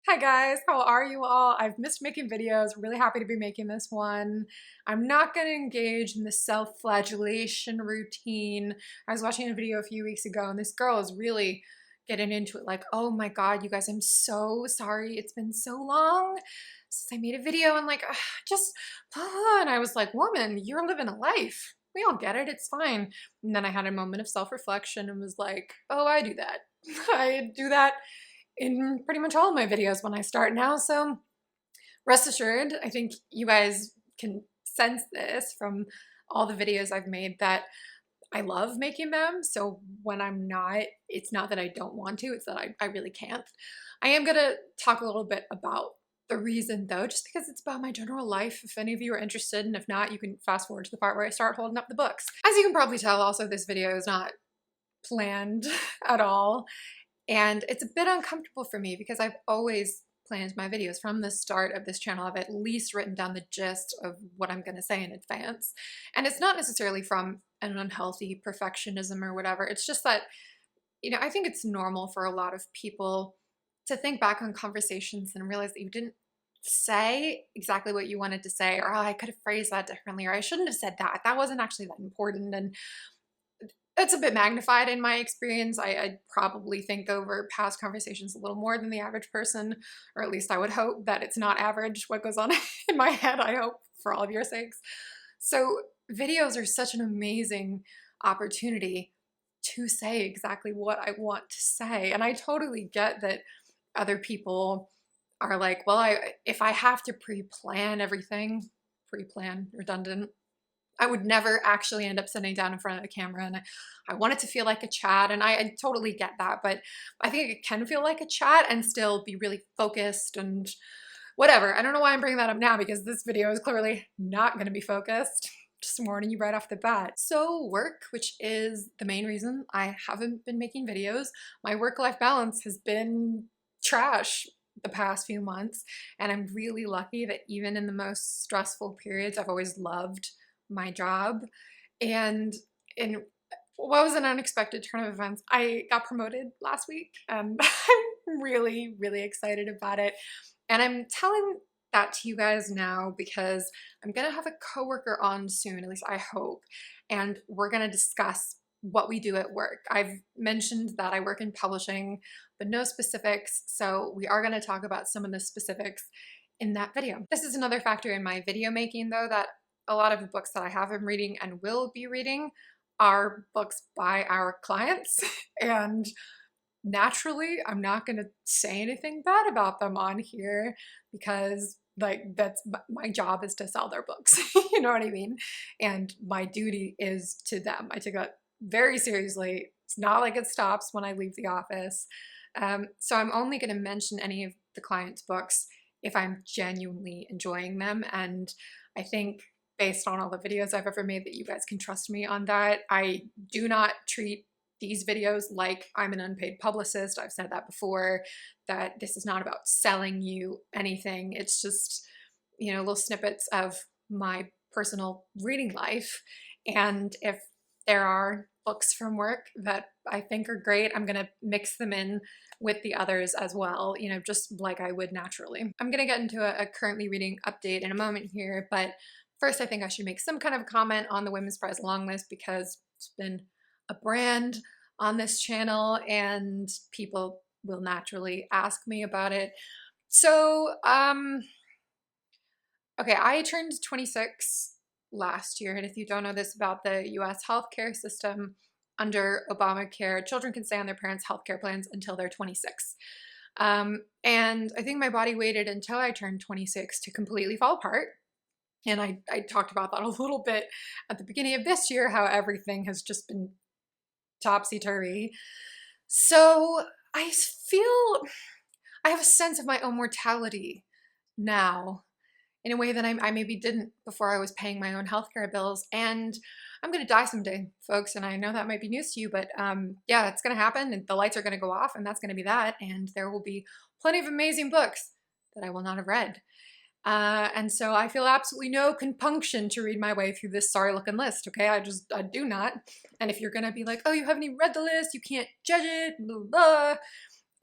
Hi guys, how are you all? I've missed making videos, really happy to be making this one. I'm not going to engage in the self-flagellation routine. I was watching a video a few weeks ago and this girl is really getting into it like, oh my god, you guys, I'm so sorry. It's been so long since I made a video and like, and I was like, woman, you're living a life. We all get it, it's fine. And then I had a moment of self-reflection and was like, oh, I do that. I do that in pretty much all of my videos when I start now. So rest assured, I think you guys can sense this from all the videos I've made that I love making them. So when I'm not, it's not that I don't want to, it's that I really can't. I am gonna talk a little bit about the reason though, just because it's about my general life. If any of you are interested, and if not, you can fast forward to the part where I start holding up the books. As you can probably tell, also this video is not planned at all. And it's a bit uncomfortable for me because I've always planned my videos from the start of this channel. I've at least written down the gist of what I'm going to say in advance. And it's not necessarily from an unhealthy perfectionism or whatever. It's just that, I think it's normal for a lot of people to think back on conversations and realize that you didn't say exactly what you wanted to say, or oh, I could have phrased that differently, or I shouldn't have said that. That wasn't actually that important. And it's a bit magnified in my experience. I probably think over past conversations a little more than the average person, or at least I would hope that it's not average what goes on in my head, I hope, for all of your sakes. So videos are such an amazing opportunity to say exactly what I want to say. And I totally get that other people are like, well, if I have to pre-plan everything, redundant, I would never actually end up sitting down in front of the camera, and I want it to feel like a chat, and I totally get that, but I think it can feel like a chat and still be really focused and whatever. I don't know why I'm bringing that up now because this video is clearly not going to be focused. Just warning you right off the bat. So work, which is the main reason I haven't been making videos. My work-life balance has been trash the past few months, and I'm really lucky that even in the most stressful periods, I've always loved my job. And in what was an unexpected turn of events, I got promoted last week and I'm really, really excited about it. And I'm telling that to you guys now because I'm gonna have a coworker on soon, at least I hope, and we're gonna discuss what we do at work. I've mentioned that I work in publishing, but no specifics, so we are gonna talk about some of the specifics in that video. This is another factor in my video making though, that a lot of the books that I have been reading and will be reading are books by our clients. And naturally, I'm not going to say anything bad about them on here because that's my job is to sell their books. You know what I mean? And my duty is to them. I take that very seriously. It's not like it stops when I leave the office. So I'm only going to mention any of the clients' books if I'm genuinely enjoying them. And I think based on all the videos I've ever made that you guys can trust me on that. I do not treat these videos like I'm an unpaid publicist. I've said that before, that this is not about selling you anything. It's just, little snippets of my personal reading life. And if there are books from work that I think are great, I'm gonna mix them in with the others as well, just like I would naturally. I'm gonna get into a currently reading update in a moment here, but first, I think I should make some kind of comment on the Women's Prize Longlist because it's been a brand on this channel and people will naturally ask me about it. So, okay, I turned 26 last year, and if you don't know this about the US healthcare system, under Obamacare, children can stay on their parents' healthcare plans until they're 26. And I think my body waited until I turned 26 to completely fall apart. And I talked about that a little bit at the beginning of this year, how everything has just been topsy-turvy. So I feel I have a sense of my own mortality now in a way that I maybe didn't before I was paying my own healthcare bills. And I'm going to die someday, folks. And I know that might be news to you, but yeah, it's going to happen. And the lights are going to go off, and that's going to be that. And there will be plenty of amazing books that I will not have read. And so I feel absolutely no compunction to read my way through this sorry looking list, okay? I do not. And if you're gonna be like, oh, you haven't even read the list, you can't judge it, blah, blah,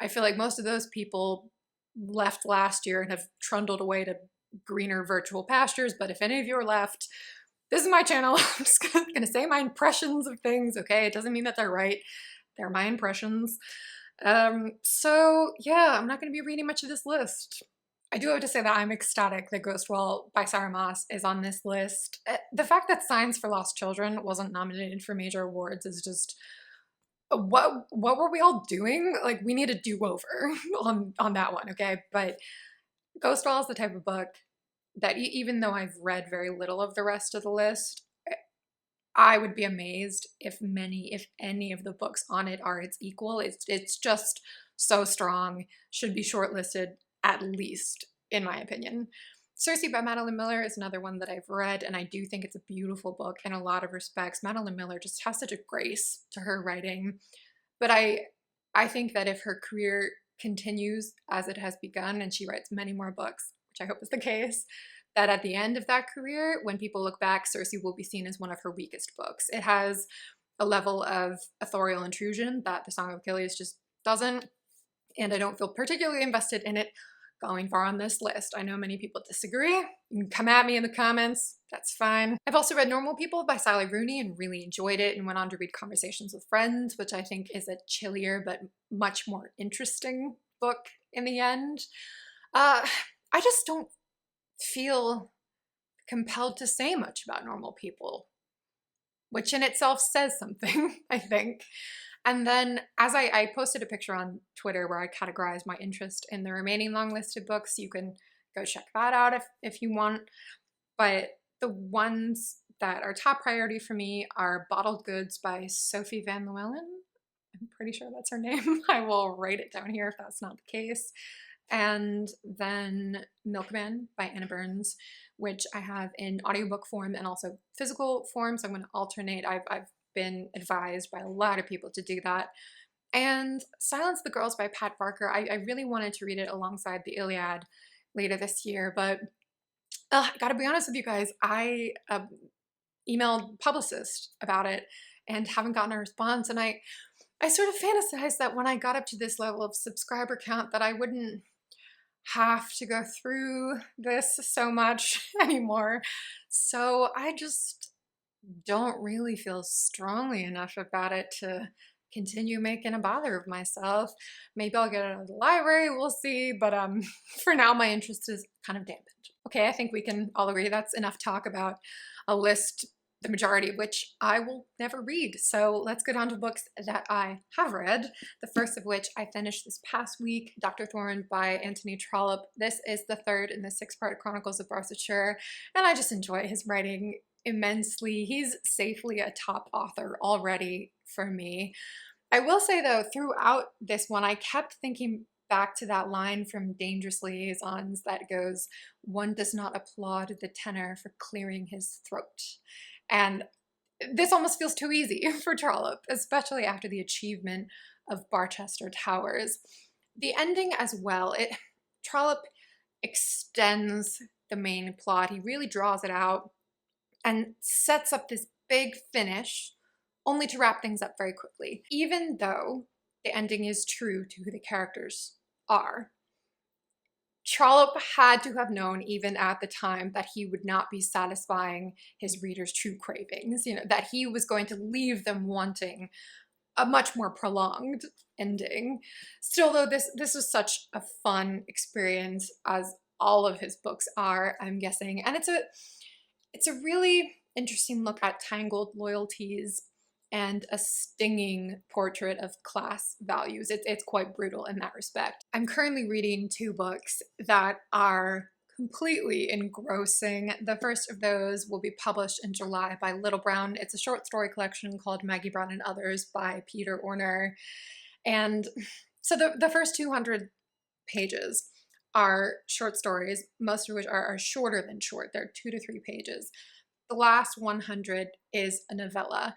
I feel like most of those people left last year and have trundled away to greener virtual pastures, but if any of you are left, this is my channel. I'm just gonna say my impressions of things, okay? It doesn't mean that they're right. They're my impressions. So yeah, I'm not gonna be reading much of this list. I do have to say that I'm ecstatic that Ghostwall by Sarah Maas is on this list. The fact that Signs for Lost Children wasn't nominated for major awards is just, what were we all doing? Like, we need a do-over on that one, okay? But Ghostwall is the type of book that even though I've read very little of the rest of the list, I would be amazed if any of the books on it are its equal. It's just so strong, should be shortlisted at least, in my opinion. Circe by Madeline Miller is another one that I've read, and I do think it's a beautiful book in a lot of respects. Madeline Miller just has such a grace to her writing. But I think that if her career continues as it has begun and she writes many more books, which I hope is the case, that at the end of that career, when people look back, Circe will be seen as one of her weakest books. It has a level of authorial intrusion that The Song of Achilles just doesn't, and I don't feel particularly invested in it going far on this list. I know many people disagree. You can come at me in the comments. That's fine. I've also read Normal People by Sally Rooney and really enjoyed it, and went on to read Conversations with Friends, which I think is a chillier but much more interesting book in the end. I just don't feel compelled to say much about Normal People, which in itself says something, I think. And then, as I posted a picture on Twitter where I categorized my interest in the remaining long listed books, you can go check that out if you want. But the ones that are top priority for me are Bottled Goods by Sophie van Llewyn. I'm pretty sure that's her name. I will write it down here if that's not the case. And then Milkman by Anna Burns, which I have in audiobook form and also physical form, so I'm going to alternate. I've been advised by a lot of people to do that. And Silence the Girls by Pat Barker. I really wanted to read it alongside the Iliad later this year, but I gotta be honest with you guys, I emailed publicist about it and haven't gotten a response, and I sort of fantasized that when I got up to this level of subscriber count that I wouldn't have to go through this so much anymore. So I just don't really feel strongly enough about it to continue making a bother of myself. Maybe I'll get it out of the library, we'll see, but for now my interest is kind of dampened. Okay, I think we can all agree that's enough talk about a list, the majority of which I will never read. So let's get on to books that I have read, the first of which I finished this past week, Dr. Thorne by Anthony Trollope. This is the third in the 6-part Chronicles of Barsetshire, and I just enjoy his writing immensely. He's safely a top author already for me. I will say though, throughout this one, I kept thinking back to that line from Dangerous Liaisons that goes, "One does not applaud the tenor for clearing his throat." And this almost feels too easy for Trollope, especially after the achievement of Barchester Towers. The ending as well, Trollope extends the main plot. He really draws it out and sets up this big finish, only to wrap things up very quickly. Even though the ending is true to who the characters are, Trollope had to have known even at the time that he would not be satisfying his readers' true cravings, that he was going to leave them wanting a much more prolonged ending. Still though, this was such a fun experience, as all of his books are, I'm guessing, and it's a really interesting look at tangled loyalties and a stinging portrait of class values. It's quite brutal in that respect. I'm currently reading 2 books that are completely engrossing. The first of those will be published in July by Little Brown. It's a short story collection called Maggie Brown and Others by Peter Orner. And so the first 200 pages are short stories, most of which are shorter than short. They're 2 to 3 pages. The last 100 is a novella.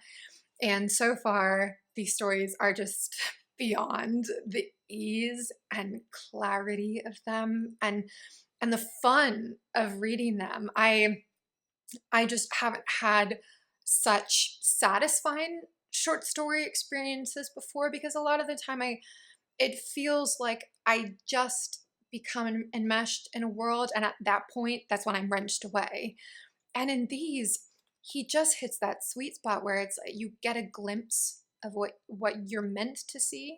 And so far, these stories are just beyond the ease and clarity of them and the fun of reading them. I just haven't had such satisfying short story experiences before, because a lot of the time it feels like I just become enmeshed in a world, and at that point, that's when I'm wrenched away. And in these, he just hits that sweet spot where it's you get a glimpse of what you're meant to see,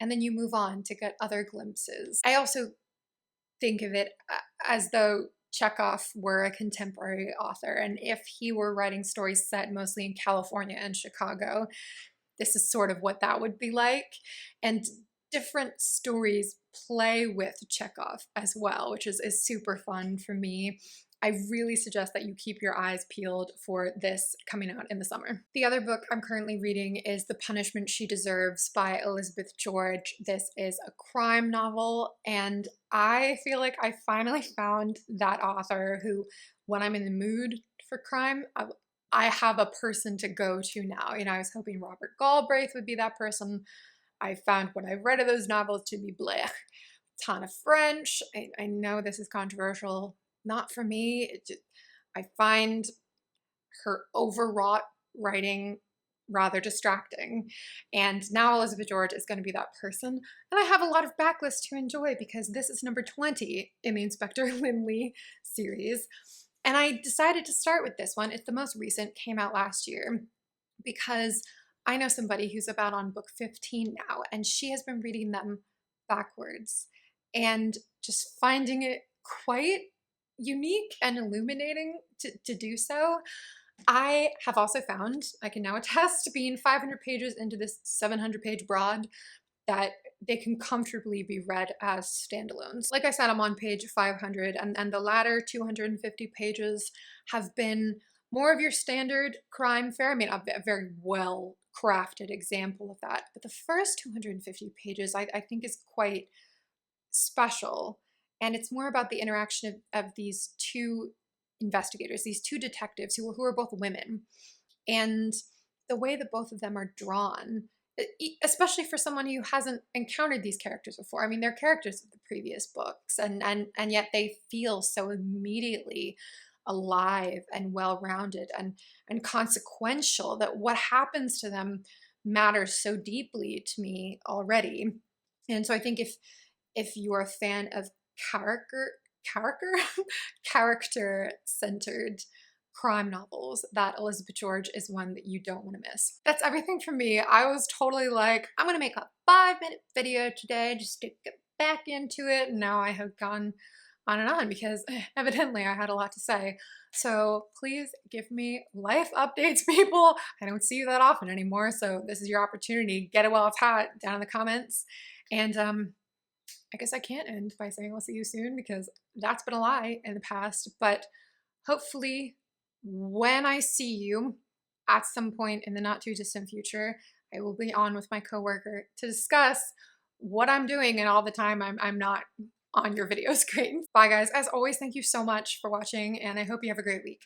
and then you move on to get other glimpses. I also think of it as though Chekhov were a contemporary author, and if he were writing stories set mostly in California and Chicago, this is sort of what that would be like. And different stories play with Chekhov as well, which is super fun for me. I really suggest that you keep your eyes peeled for this coming out in the summer. The other book I'm currently reading is The Punishment She Deserves by Elizabeth George. This is a crime novel, and I feel like I finally found that author who, when I'm in the mood for crime, I have a person to go to now. You know, I was hoping Robert Galbraith would be that person. I found what I've read of those novels to be blech. Ton of French. I know this is controversial. Not for me. I find her overwrought writing rather distracting. And now Elizabeth George is going to be that person. And I have a lot of backlist to enjoy because this is number 20 in the Inspector Lynley series. And I decided to start with this one. It's the most recent, came out last year, because I know somebody who's about on book 15 now, and she has been reading them backwards and just finding it quite unique and illuminating to do so. I have also found, I can now attest, being 500 pages into this 700-page broad, that they can comfortably be read as standalones. Like I said, I'm on page 500, and the latter 250 pages have been more of your standard crime fare. I mean, a very well crafted example of that. But the first 250 pages I think is quite special. And it's more about the interaction of these two investigators, these two detectives who are both women, and the way that both of them are drawn, especially for someone who hasn't encountered these characters before. I mean, they're characters of the previous books, and yet they feel so immediately alive and well-rounded and consequential that what happens to them matters so deeply to me already. And so I think if you're a fan of character-centered crime novels, that Elizabeth George is one that you don't want to miss. That's everything from me. I was totally like, I'm gonna make a 5-minute video today just to get back into it, and now I have gone on and on because evidently I had a lot to say. So please give me life updates, people. I don't see you that often anymore, so this is your opportunity. Get it while it's hot down in the comments. And I guess I can't end by saying I'll see you soon, because that's been a lie in the past. But hopefully when I see you at some point in the not too distant future, I will be on with my coworker to discuss what I'm doing and all the time I'm not on your video screen. Bye guys. As always, thank you so much for watching, and I hope you have a great week.